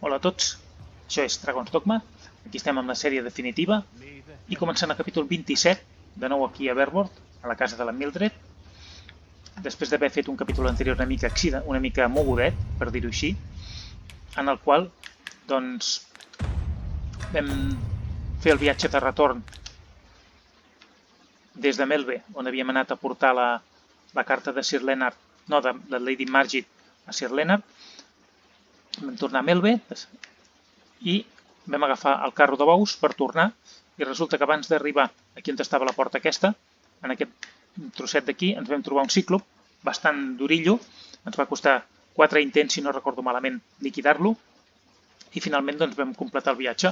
Hola a tots, això és Dragon's Dogma, aquí estem amb la sèrie definitiva i començant el capítol 27, de nou aquí a Verworld, a la casa de la Mildred, després d'haver fet un capítol anterior una mica mogudet, per dir-ho així, en el qual doncs, vam fer el viatge de retorn des de Melve, on havíem anat a portar la carta de Sir Leonard, no, de Lady Margit a Sir Leonard. Vam tornar a Melve i vam agafar el carro de bous per tornar i resulta que abans d'arribar aquí on estava la porta aquesta, en aquest trosset d'aquí, ens vam trobar un cíclop bastant durillo, ens va costar 4 intents, si no recordo malament, liquidar-lo i finalment doncs, vam completar el viatge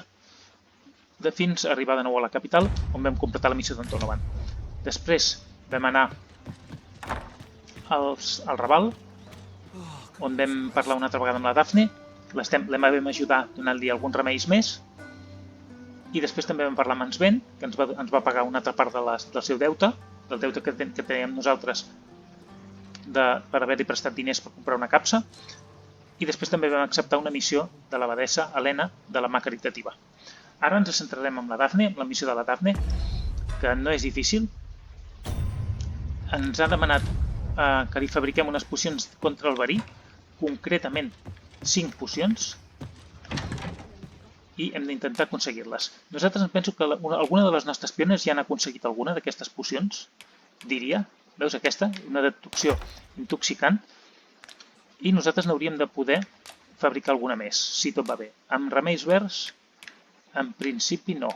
fins a arribar de nou a la capital, on vam completar la missió d'en Donovan. Després vam anar al Raval, on vam parlar una altra vegada amb la Daphne, l'hem ajudar donant-li alguns remeis més, i després també vam parlar amb en Sven, que ens va pagar una altra part del seu deute, del deute que teníem nosaltres per haver-li prestat diners per comprar una capsa, i després també vam acceptar una missió de l'abadessa Helena de la mà caritativa. Ara ens centrarem en la Daphne, en la missió de la Daphne, que no és difícil. Ens ha demanat que li fabriquem unes pocions contra el verí, concretament 5 pocions, i hem d'intentar aconseguir-les. Nosaltres em penso que alguna de les nostres piones ja han aconseguit alguna d'aquestes pocions, diria. Veus aquesta? Una deducció intoxicant. I nosaltres n'hauríem de poder fabricar alguna més, si tot va bé. Amb remeis verds, en principi no.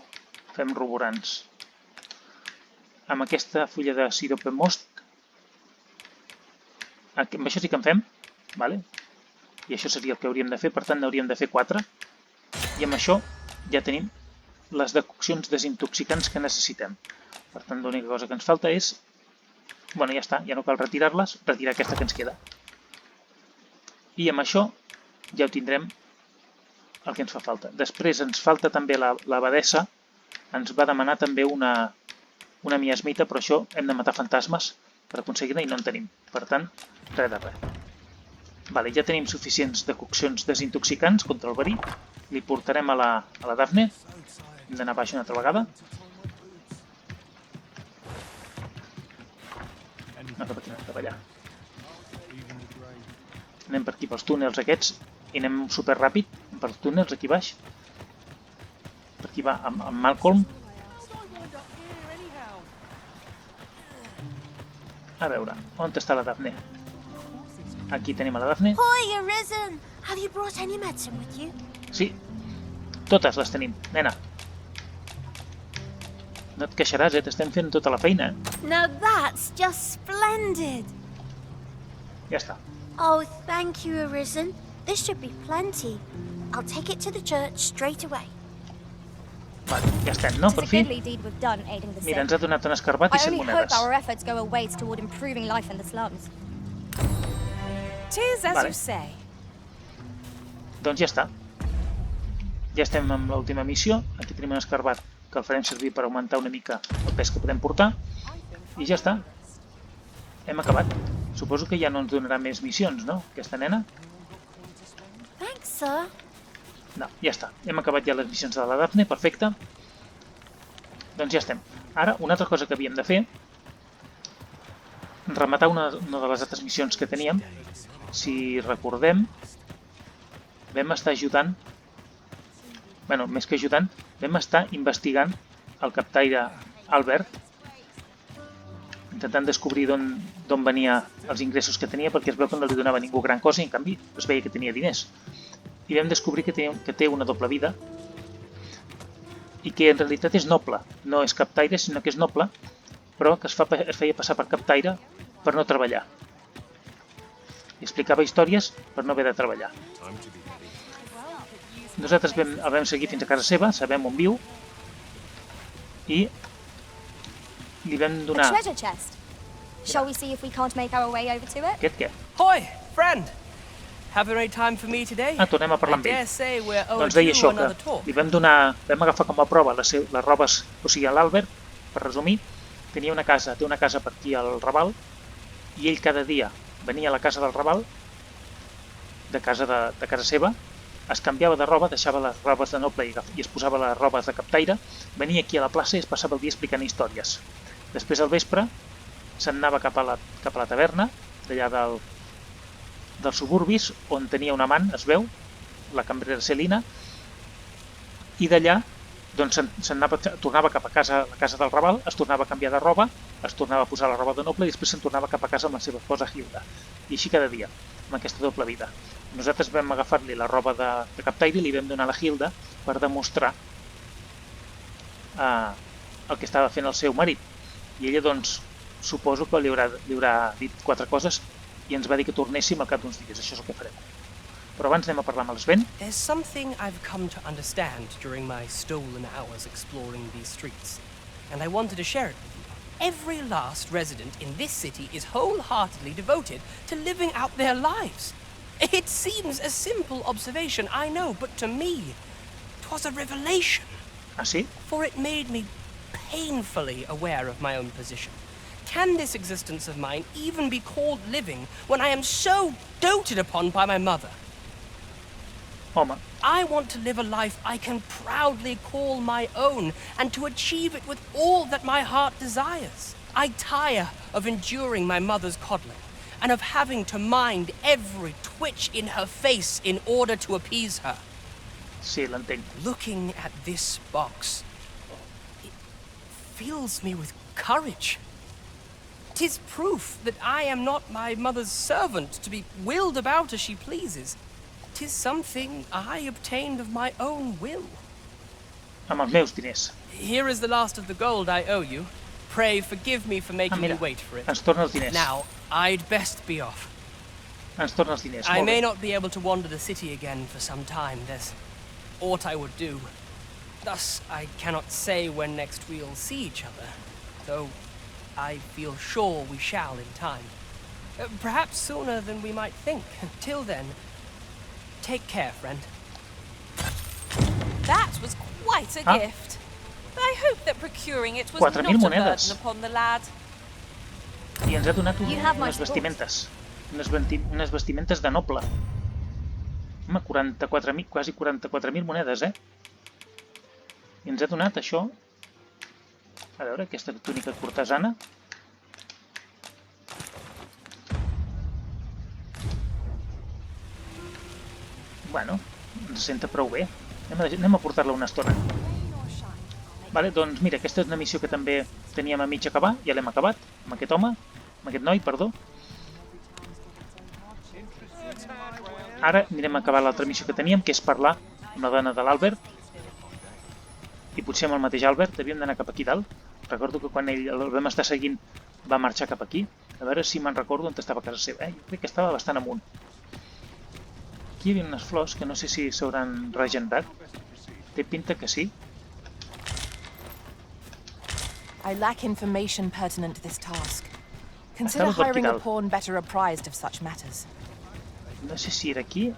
Fem ruborans. Amb aquesta fulla de sirope most, amb això sí que en fem, vale? I això seria el que hauríem de fer, per tant n'hauríem de fer 4, i amb això ja tenim les decoccions desintoxicants que necessitem. Per tant, l'única cosa que ens falta és, bueno, ja està, ja no cal retirar-les, retirar aquesta que ens queda. I amb això ja ho tindrem el que ens fa falta. Després ens falta també l'abadessa, ens va demanar també una miasmita, però això hem de matar fantasmes per aconseguir-la i no en tenim. Per tant, res de res. Vale, ja tenim suficients decoccions desintoxicants contra el verí. Li portarem a la Daphne. Hem d'anar baix una altra vegada. No, cap aquí, cap allà. Anem per aquí pels túnels aquests i anem super ràpid pels túnels aquí baix. Per aquí va amb Malcolm. A veure, on està la Daphne? Aquí tenim a la Daphne. Hi, Arisen! Have you brought any medicine with you? Sí, totes les tenim, nena. No et queixaràs, t'estem fent tota la feina. Now that's just splendid! Ja està. Oh, thank you, Arisen. This should be plenty. I'll take it to the church straight away. Vale, ja estem, no? Per fi. Mira, ens ha donat un escarbat i 7 monedes. Our efforts go a ways toward improving life in the slums. Tis as you say. Doncs ja està. Ja estem amb l'última missió. Aquí tenim un escarbat que el farem servir per augmentar una mica el pes que podem portar. I ja està. Hem acabat. Suposo que ja no ens donarà més missions, no? Aquesta nena? Thanks, sir. No, ja està. Hem acabat ja les missions de la Daphne. Perfecte. Doncs ja estem. Ara, una altra cosa que havíem de fer, rematar una de les altres missions que teníem. Si recordem, vam estar ajudant, bueno, més que ajudant, vam estar investigant el captaire Albert, intentant descobrir d'on venia els ingressos que tenia, perquè es veu que no li donava ningú gran cosa i en canvi es veia que tenia diners. I vam descobrir que té una doble vida i que en realitat és noble, no és captaire, sinó que és noble, però que es feia passar per captaire per no treballar. I explicava històries per no haver de treballar. Nosaltres el vam seguir fins a casa seva, sabem on viu, i li vam donar... Treasure chest. Shall we see if we can't make our way over to it? Aquest què? Hoi, friend! Having any time for me today? Tornem a parlar amb I dare ell. say we're Doncs deia overdue això, another que talk. li vam agafar com a prova les robes, o sigui, l'Albert, per resumir, té una casa per aquí al Raval, i ell cada dia venia a la casa del Raval, de casa seva, es canviava de roba, deixava les robes de noble i es posava les robes de captaire, venia aquí a la plaça i es passava el dia explicant històries. Després al vespre se'n anava cap a la taverna, d'allà dels suburbis, on tenia un amant, es veu, la cambrera Celina, i d'allà doncs tornava cap a casa, la casa del Raval, es tornava a canviar de roba, es tornava a posar la roba de noble i després se'n tornava cap a casa amb la seva esposa Hilda. I així cada dia, amb aquesta doble vida. Nosaltres vam agafar-li la roba de captaire i li vam donar a la Hilda per demostrar el que estava fent el seu marit. I ella, doncs, suposo que li haurà dit 4 coses i ens va dir que tornéssim al cap d'uns dies. Això és el que farem. Però abans anem a parlar amb el Sven. There's something I've come to understand during my stolen hours exploring these streets, and I wanted to share it with you. Every last resident in this city is wholeheartedly devoted to living out their lives. It seems a simple observation, I know, but to me, 'twas a revelation. Ah, sí? For it made me painfully aware of my own position. Can this existence of mine even be called living when I am so doted upon by my mother? Home, I want to live a life I can proudly call my own and to achieve it with all that my heart desires. I tire of enduring my mother's coddling and of having to mind every twitch in her face in order to appease her. sí, l'entenc. Looking at this box, it fills me with courage. 'Tis proof that I am not my mother's servant to be willed about as she pleases. 'Tis something I obtained of my own will. Amb els meus diners. Here is the last of the gold I owe you. Pray forgive me for making mira, you wait for it. ens torna els diners. Now, I'd best be off. Ens torna els diners. I Molt may bé. not be able to wander the city again for some time. There's aught I would do. Thus, I cannot say when next we'll see each other, though I feel sure we shall in time. Perhaps sooner than we might think. Till then, take care, friend. That was quite a Ah. gift. I hope that procuring it was 4.000 not a monedes. burden upon the lad. I ens ha donat You have my unes support. vestimentes. Unes vestimentes de noble. Home, 44.000, quasi 44.000 monedes, eh? I ens ha donat això. A veure, aquesta túnica cortesana. Bueno, ens senta prou bé. Anem a portar-la una estona. Vale, doncs mira, aquesta és una missió que també teníem a mig acabar, ja l'hem acabat, amb aquest home, amb aquest noi, perdó. Ara anirem a acabar l'altra missió que teníem, que és parlar amb la dona de l'Albert. I potser amb el mateix Albert havíem d'anar cap aquí dalt. Recordo que quan ell el vam estar seguint va marxar cap aquí. A veure si me'n recordo on estava a casa seva. Jo crec que estava bastant amunt. Aquí hi havia unes flors que no sé si s'hauran regenerat. Té pinta que sí. I lack information pertinent to this task. Consider Estava hiring a vertical. pawn better apprised of such matters. No sé si era aquí.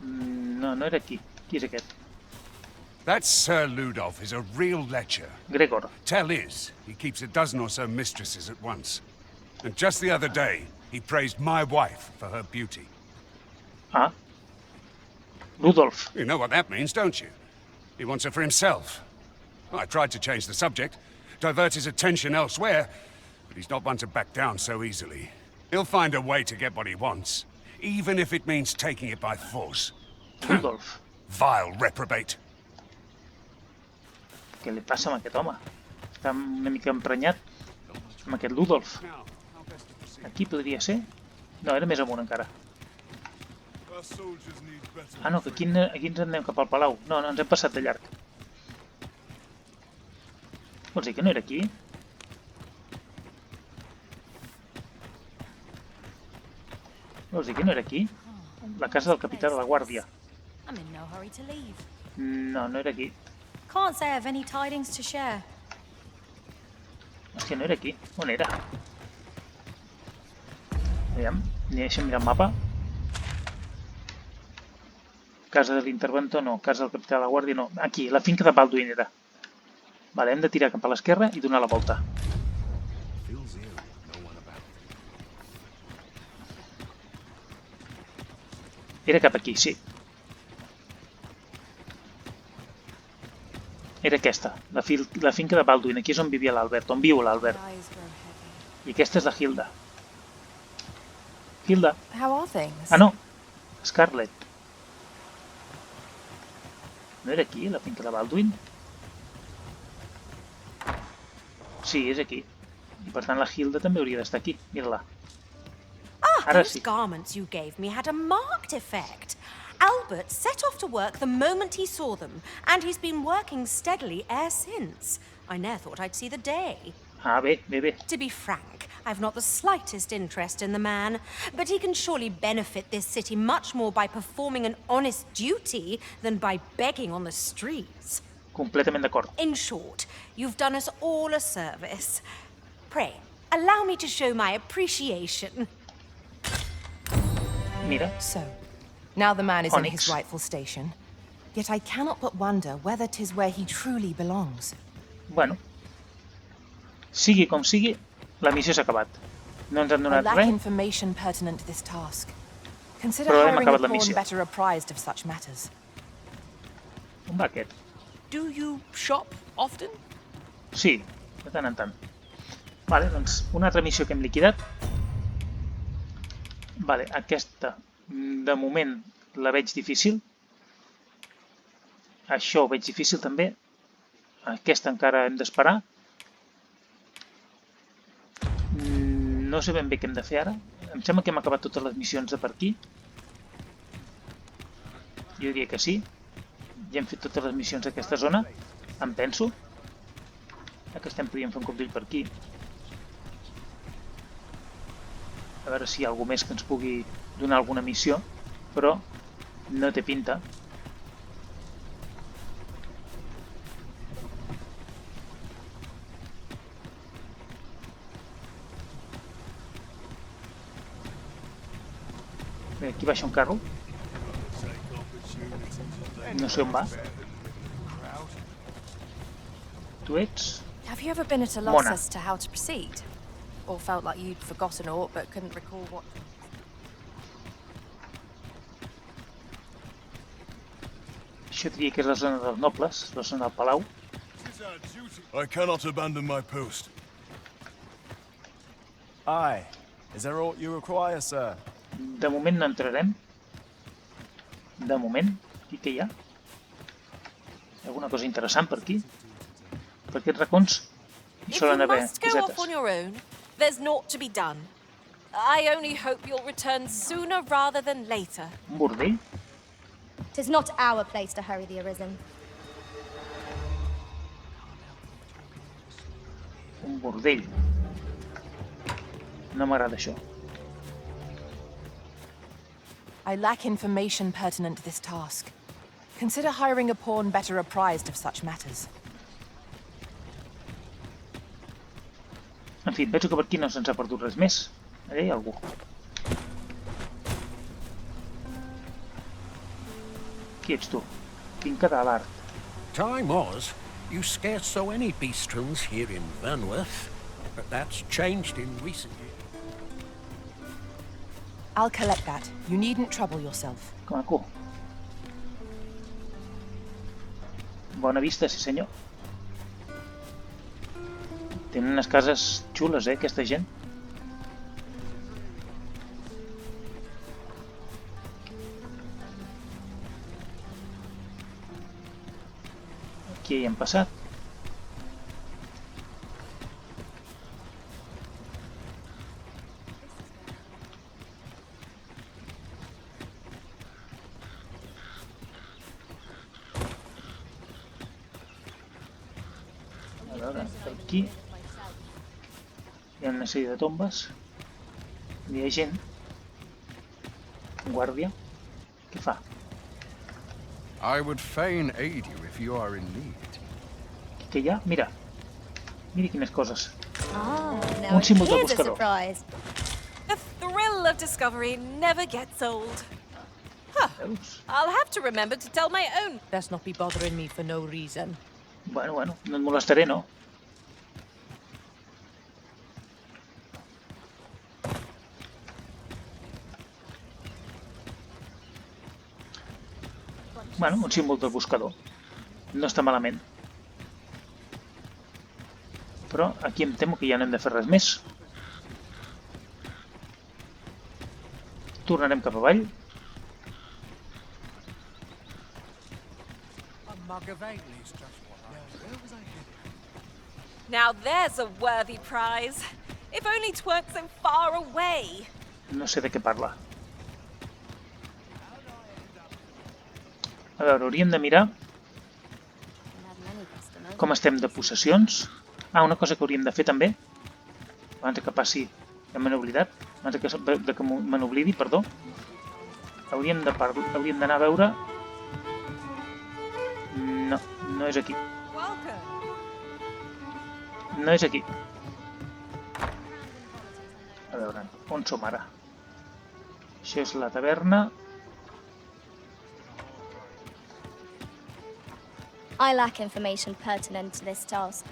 No, no era aquí. Qui és aquest? That Sir Ludolf is a real lecher. Gregor. Tell is, he keeps a dozen or so mistresses at once. And just the other day, he praised my wife for her beauty. Ah. Rudolf. You know what that means, don't you? He wants her for himself. I tried to change the subject, divert his attention elsewhere, but he's not one to back down so easily. He'll find a way to get what he wants, even if it means taking it by force. Rudolf. Vile reprobate. Què li passa amb aquest home? Està una mica emprenyat amb aquest Ludolf. Aquí podria ser? No, era més amunt encara. Ah, no, que aquí ens en anem cap al palau. No, no, ens hem passat de llarg. Vols dir que no era aquí? Vols dir que no era aquí? La casa del capità de la guàrdia. I'm in no hurry to leave. No, no era aquí. Can't say I've any tidings to share. Hòstia, no era aquí. On era? Aviam, deixa'm mirar el mapa. Casa de l'interventor, no. Casa del capità de la guàrdia, no. Aquí, la finca de Balduin era. Vale, hem de tirar cap a l'esquerra i donar la volta. Era cap aquí, sí. Era aquesta, la finca de Baldwin. Aquí és on vivia l'Albert, on viu l'Albert. I aquesta és la Hilda. Hilda. How are things? Ah, no. Scarlett. No era aquí, la finca de Baldwin? Sí, és aquí. I per tant la Hilda també hauria d'estar aquí. Mira-la. Ara Those sí. garments you gave me had a marked effect. Albert set off to work the moment he saw them, and he's been working steadily ever since. I ne'er thought I'd see the day. Ah, bé, bé, bé. To be frank, I've not the slightest interest in the man, but he can surely benefit this city much more by performing an honest duty than by begging on the streets. Completament d'acord. In short, you've done us all a service. Pray, allow me to show my appreciation. Mira, So, now the man is in Onyx. his rightful station. Yet I cannot but wonder whether 'tis where he truly belongs. bueno. Sigui com sigui, la missió s'ha acabat. No ens han I donat lack res, information pertinent to this task. Consider Però hem hiring acabat a la pawn missió. better apprised of such matters. On va aquest? Do you shop often? Sí, de tant en tant. Vale, doncs una altra missió que hem liquidat. Vale, aquesta de moment la veig difícil. Això ho veig difícil també. Aquesta encara hem d'esperar. No sé ben bé què hem de fer ara. Em sembla que hem acabat totes les missions de per aquí. Jo diria que sí. Ja hem fet totes les missions d'aquesta zona, em penso. Que estem podíem fer un cop d'ull per aquí. A veure si hi ha algú més que ens pugui donar alguna missió, però no té pinta. Bé, aquí baixa un carro. No sé on va. Tu ets? Have you ever been at a loss Mona. as to how to proceed? Or felt like you'd forgotten aught but couldn't recall what... Això diria que és la zona dels nobles, la zona del palau. I cannot abandon my post. Aye. Is there aught you require, sir? De moment no entrarem. De moment. Aquí què hi ha? Hi ha alguna cosa interessant per aquí? Per aquests racons hi If you solen haver must go off cosetes. on your own, there's naught to be done. I only hope you'll return sooner rather than later. Un bordell? 'Tis not our place to hurry the Arisen. Un bordell. No m'agrada això. I lack information pertinent to this task. Consider hiring a pawn better apprised of such matters. En fi, penso que per aquí no se'ns ha perdut res més. Allà hi ha algú. Qui ets tu? Finca de l'art. Time was, you scarce saw any beastrons here in Vernworth, but that's changed in recent years. I'll collect that. You needn't trouble yourself. Que maco. Bona vista, sí senyor. Tenen unes cases xules, aquesta gent. Aquí hi hem passat. A veure, per aquí hi ha una sèrie de tombes. Hi ha gent. Un guàrdia. Què fa? I would fain aid you if you are in need. Què hi ha? Mira. Mira quines coses. Ah, Un now símbol de here's a buscador. surprise. The thrill of discovery never gets old. Veus? I'll have to remember to tell my own. Best not be bothering me for no reason. Bueno, no et molestaré, no? Bueno, un símbol del buscador. No està malament. Però aquí em temo que ja no hem de fer res més. Tornarem cap avall. Now there's a worthy prize. If only 'tweren't so far away. No sé de què parla. A veure, hauríem de mirar com estem de possessions. Ah, una cosa que hauríem de fer també, abans que passi, ja me n'he oblidat, abans que me n'oblidi, perdó, hauríem d'anar a veure... No, no és aquí. No és aquí. A veure, on som ara? Això és la taverna. I lack information pertinent to this task.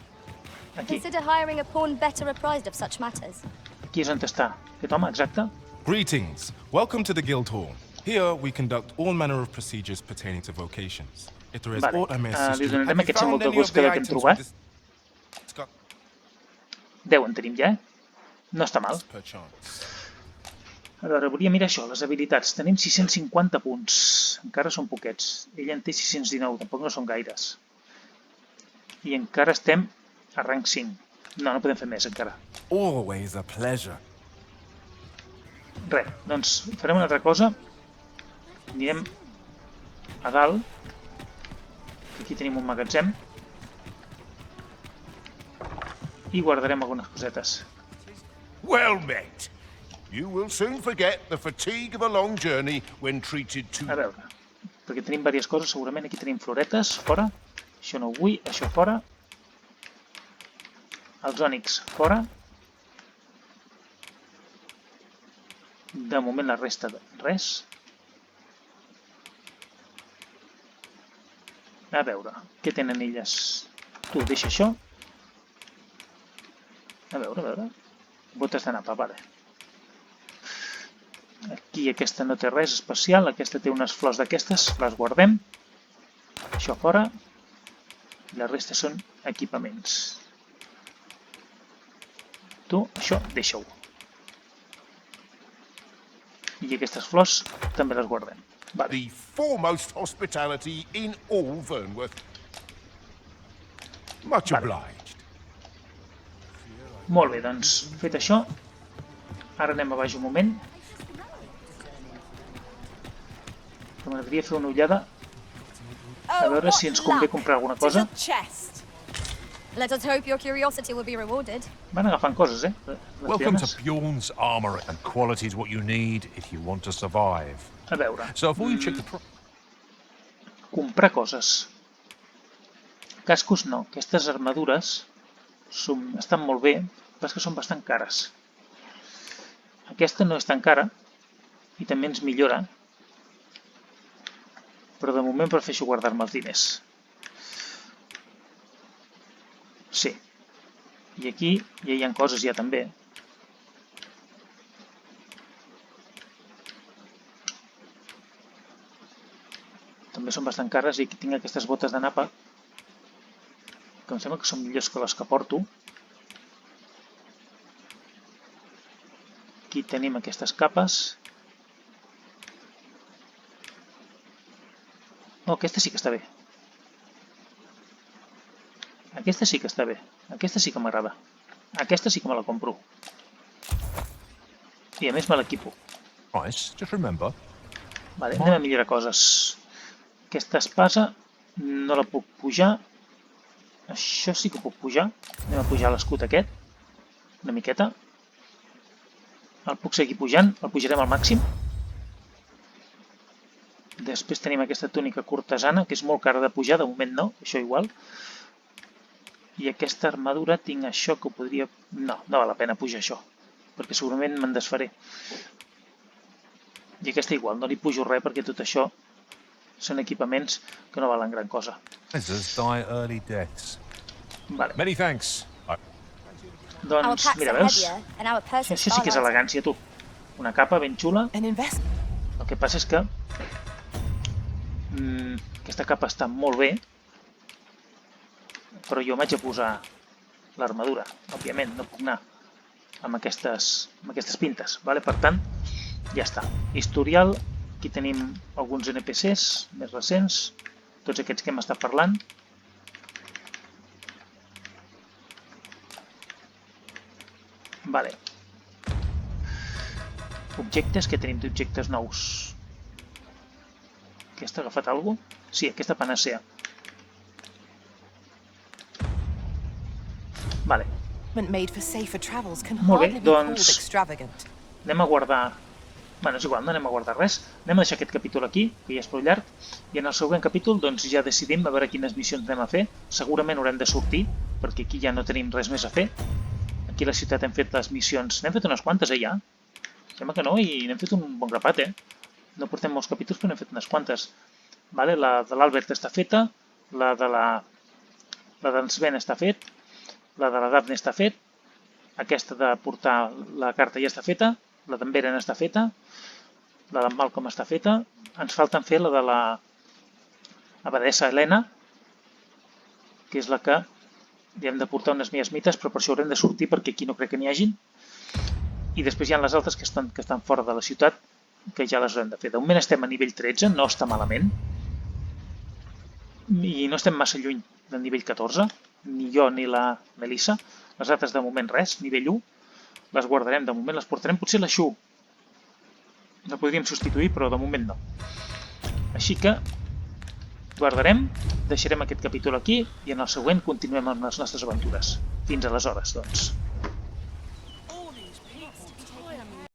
Aquí. Consider hiring a pawn better apprised of such matters. Aquí és on està. Aquest home, exacte. Greetings. Welcome to the Guildhall. Here we conduct all manner of procedures pertaining to vocations. If there is aught I may assist li you, donarem have you aquest símbol found del any of the buscador que hem items trobat. with this... 10 en tenim ja, No està mal. A veure, volia mirar això, les habilitats. Tenim 650 punts. Encara són poquets. Ell en té 619, tampoc no són gaires. I encara estem a rang 5. No, no podem fer més encara. Always a pleasure. Res, doncs farem una altra cosa. Anirem a dalt. Aquí tenim un magatzem. I guardarem algunes cosetes. Well met. You will soon forget the fatigue of a long journey when treated to... A veure, perquè tenim diverses coses. Segurament aquí tenim floretes, fora. Això no ho vull, això fora. Els ònix, fora. De moment la resta de res. A veure, què tenen elles? Tu, deixa això. A veure. Botes de napa, vale. Aquí aquesta no té res especial, aquesta té unes flors d'aquestes, les guardem. Això fora. I la resta són equipaments. Tu, això, deixa-ho. I aquestes flors també les guardem. Vale. The foremost hospitality in all Vernworth. Much obliged. Molt bé, doncs, fet això, ara anem a baix un moment. M'agradaria fer una ullada a veure si ens convé comprar alguna cosa. Let us hope your curiosity will be rewarded. Van agafant coses, Welcome to Bjorn's Armour, and quality is what you need if you want to survive. A veure. So before you check the comprar coses. Cascos no, aquestes armadures estan molt bé, però és que són bastant cares. Aquesta no és tan cara i també ens millora, però de moment prefereixo guardar-me els diners. Sí. I aquí ja hi ha coses ja també. També són bastant cares i aquí tinc aquestes botes de napa que em sembla que són millors que les que porto. Aquí tenim aquestes capes. Oh, aquesta sí que està bé. Aquesta sí que està bé. Aquesta sí que m'agrada. Aquesta sí que me la compro. I a més me l'equipo. Nice, just remember. Vale, anem a millorar coses. Aquesta espasa no la puc pujar. Això sí que puc pujar. Anem a pujar l'escut aquest. Una miqueta. El puc seguir pujant. El pujarem al màxim. Després tenim aquesta túnica cortesana, que és molt cara de pujar. De moment no, això igual. I aquesta armadura tinc això que ho podria... No, no val la pena pujar això. Perquè segurament me'n desfaré. I aquesta igual, no li pujo res perquè tot això són equipaments que no valen gran cosa. Die early deaths. Vale. Many thanks. Doncs, mira, veus? Això sí que és elegància, tu. Una capa ben xula. El que passa és que Aquesta capa està molt bé, però jo m'haig de posar l'armadura. Òbviament, no puc anar amb aquestes pintes. Per tant, ja està. Historial, aquí tenim alguns NPCs més recents, tots aquests que hem estat parlant. Objectes, que tenim d'objectes nous? Aquesta ha agafat alguna cosa? Sí, aquesta panacea. Molt bé, doncs anem a guardar... Bé, és igual, no anem a guardar res. Anem a deixar aquest capítol aquí, que ja és prou llarg, i en el següent capítol doncs ja decidim a veure quines missions anem a fer. Segurament haurem de sortir, perquè aquí ja no tenim res més a fer. Aquí a la ciutat hem fet les missions... N'hem fet unes quantes, ja? Sembla que no, i n'hem fet un bon grapat, No portem molts capítols, però n'hem fet unes quantes. La de l'Albert està feta, la d'en Sven està fet, la de la Daphne està fet, aquesta de portar la carta ja està feta, la d'en Beren està feta, la d'en Malcolm està feta, ens falten fer la de la abadessa Helena, que és la que hem de portar unes miasmites, però per això haurem de sortir perquè aquí no crec que n'hi hagin. I després hi ha les altres que estan fora de la ciutat, que ja les haurem de fer. De moment estem a nivell 13, no està malament. I no estem massa lluny del nivell 14, ni jo ni la Melissa. Les altres de moment res, nivell 1. Les guardarem de moment, les portarem. Potser la Xu la podríem substituir, però de moment no. Així que guardarem, deixarem aquest capítol aquí i en el següent continuem amb les nostres aventures. Fins aleshores, doncs.